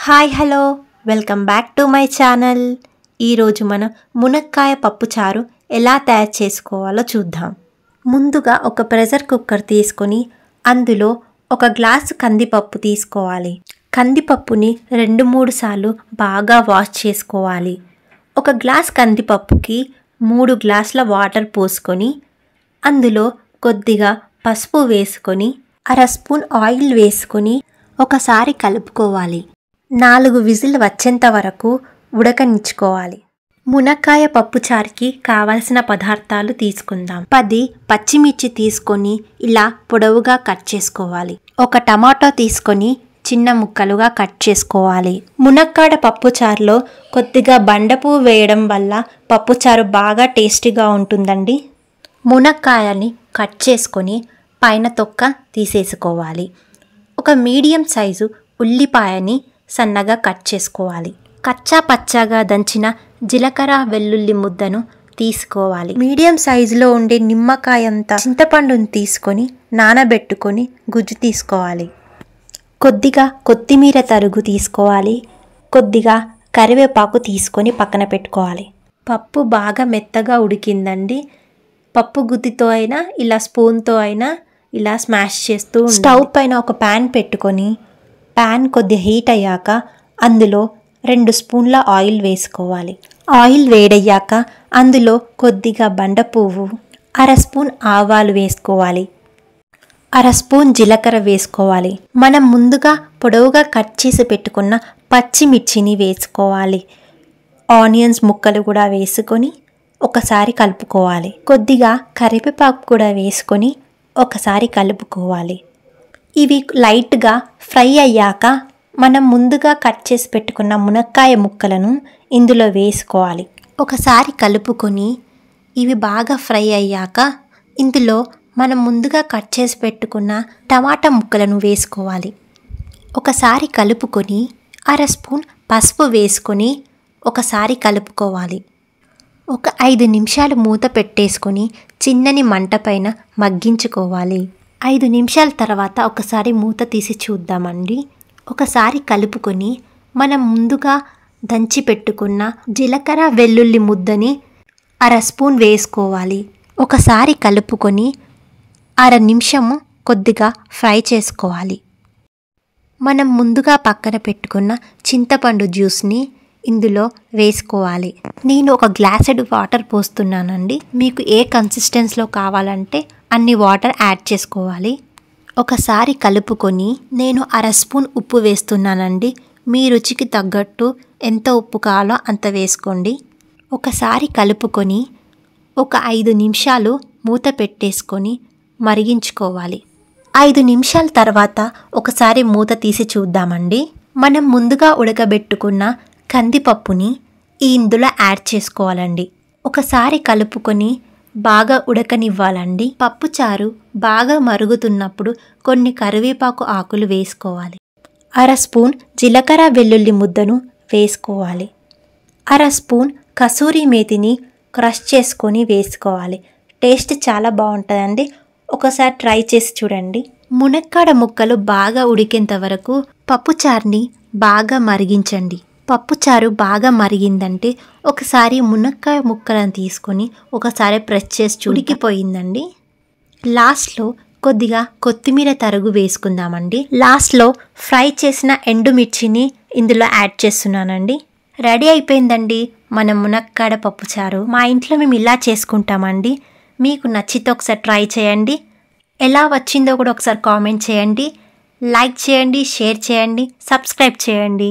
Hi hello welcome back to my channel. ఈరోజు మనం మునక్కాయ పప్పుచారు ఎలా తయారు చేసుకోవాలో చూద్దాం. ముందుగా ఒక ప్రెషర్ కుక్కర్ తీసుకొని అందులో ఒక గ్లాసు కందిపప్పు తీసుకోవాలి. కందిపప్పుని 2-3 సార్లు బాగా వాష్ చేసుకోవాలి. ఒక గ్లాస్ కందిపప్పుకి 3 గ్లాసుల వాటర్ పోసుకొని అందులో కొద్దిగా పసుపు వేసుకొని 1/2 స్పూన్ ఆయిల్ వేసుకొని ఒకసారి కలుపుకోవాలి. 4 విజిల్ వచ్చేంత వరకు ఉడకనిచ్చుకోవాలి. మునక్కాయ పప్పుచారుకి కావలసిన పదార్థాలు తీసుకుందాం. 10 పచ్చిమిర్చి తీసుకొని ఇలా పొడవుగా కట్ చేసుకోవాలి. ఒక టమాటో తీసుకొని చిన్న ముక్కలుగా కట్ చేసుకోవాలి. మునక్కాడ పప్పుచారులో కొద్దిగా బండపువ్వు వేయడం వల్ల పప్పుచారు బాగా టేస్టీగా ఉంటుందండి. మునక్కాయని కట్ చేసుకొని పైన తొక్క తీసేసుకోవాలి. ఒక మీడియం సైజు ఉల్లిపాయని సన్నగా కట్ చేసుకోవాలి. కచ్చా పచ్చాగా దంచిన జీలకర్ర వెల్లుల్లి ముద్దను తీసుకోవాలి. మీడియం సైజులో ఉండే నిమ్మకాయంత చింతపండుని తీసుకొని నానబెట్టుకొని గుజ్జు తీసుకోవాలి. కొద్దిగా కొత్తిమీర తరుగు తీసుకోవాలి. కొద్దిగా కరివేపాకు తీసుకొని పక్కన పెట్టుకోవాలి. పప్పు బాగా మెత్తగా ఉడికిందండి. పప్పు గుత్తితో అయినా ఇలా స్పూన్తో అయినా ఇలా స్మాష్ చేస్తూ స్టవ్ పైన ఒక ప్యాన్ పెట్టుకొని ప్యాన్ కొద్దిగా హీట్ అయ్యాక అందులో 2 స్పూన్ల ఆయిల్ వేసుకోవాలి. ఆయిల్ వేడయ్యాక అందులో కొద్దిగా బండపువ్వు, 1/2 స్పూన్ ఆవాలు వేసుకోవాలి. 1/2 స్పూన్ జీలకర్ర వేసుకోవాలి. మనం ముందుగా పొడవుగా కట్ చేసి పెట్టుకున్న పచ్చిమిర్చిని వేసుకోవాలి. ఆనియన్స్ ముక్కలు కూడా వేసుకొని ఒకసారి కలుపుకోవాలి. కొద్దిగా కరివేపాకు కూడా వేసుకొని ఒకసారి కలుపుకోవాలి. ఇవి లైట్గా ఫ్రై అయ్యాక మనం ముందుగా కట్ చేసి పెట్టుకున్న మునక్కాయ ముక్కలను ఇందులో వేసుకోవాలి. ఒకసారి కలుపుకొని ఇవి బాగా ఫ్రై అయ్యాక ఇందులో మనం ముందుగా కట్ చేసి పెట్టుకున్న టమాటా ముక్కలను వేసుకోవాలి. ఒకసారి కలుపుకొని 1/2 స్పూన్ పసుపు వేసుకొని ఒకసారి కలుపుకోవాలి. ఒక 5 నిమిషాలు మూత పెట్టేసుకొని చిన్నని మంట పైన మగ్గించుకోవాలి. 5 నిమిషాల తర్వాత ఒకసారి మూత తీసి చూద్దామండి. ఒకసారి కలుపుకొని మనం ముందుగా దంచి పెట్టుకున్న జీలకర్ర వెల్లుల్లి ముద్దని 1/2 స్పూన్ వేసుకోవాలి. ఒకసారి కలుపుకొని 1/2 నిమిషము కొద్దిగా ఫ్రై చేసుకోవాలి. మనం ముందుగా పక్కన పెట్టుకున్న చింతపండు జ్యూస్ని ఇందులో వేసుకోవాలి. నేను ఒక గ్లాసెడ్ వాటర్ పోస్తున్నానండి. మీకు ఏ కన్సిస్టెన్సీలో కావాలంటే అన్ని వాటర్ యాడ్ చేసుకోవాలి. ఒకసారి కలుపుకొని నేను 1/2 స్పూన్ ఉప్పు వేస్తున్నానండి. మీ రుచికి తగ్గట్టు ఎంత ఉప్పు కావాలో అంత వేసుకోండి. ఒకసారి కలుపుకొని ఒక 5 నిమిషాలు మూత పెట్టేసుకొని మరిగించుకోవాలి. 5 నిమిషాల తర్వాత ఒకసారి మూత తీసి చూద్దామండి. మనం ముందుగా ఉడకబెట్టుకున్న కందిపప్పుని ఇందులో యాడ్ చేసుకోవాలండి. ఒకసారి కలుపుకొని బాగా ఉడకనివ్వాలండి. పప్పుచారు బాగా మరుగుతున్నప్పుడు కొన్ని కరివేపాకు ఆకులు వేసుకోవాలి. 1/2 స్పూన్ జీలకర్ర వెల్లుల్లి ముద్దను వేసుకోవాలి. 1/2 స్పూన్ కసూరి మేతిని క్రష్ చేసుకొని వేసుకోవాలి. టేస్ట్ చాలా బాగుంటుందండి. ఒకసారి ట్రై చేసి చూడండి. మునక్కాడ ముక్కలు బాగా ఉడికేంత వరకు పప్పుచారుని బాగా మరిగించండి. పప్పుచారు బాగా మరిగిందంటే ఒకసారి మునక్కాయ ముక్కలను తీసుకొని ఒకసారి ప్రెస్ చేసి ఉడికిపోయిందండి. లాస్ట్లో కొద్దిగా కొత్తిమీర తరుగు వేసుకుందామండి. లాస్ట్లో ఫ్రై చేసిన ఎండుమిర్చిని ఇందులో యాడ్ చేస్తున్నానండి. రెడీ అయిపోయిందండి మన మునక్కాడ పప్పుచారు. మా ఇంట్లో మేము ఇలా చేసుకుంటామండి. మీకు నచ్చితే ఒకసారి ట్రై చేయండి. ఎలా వచ్చిందో కూడా ఒకసారి కామెంట్ చేయండి. లైక్ చేయండి, షేర్ చేయండి, సబ్స్క్రైబ్ చేయండి.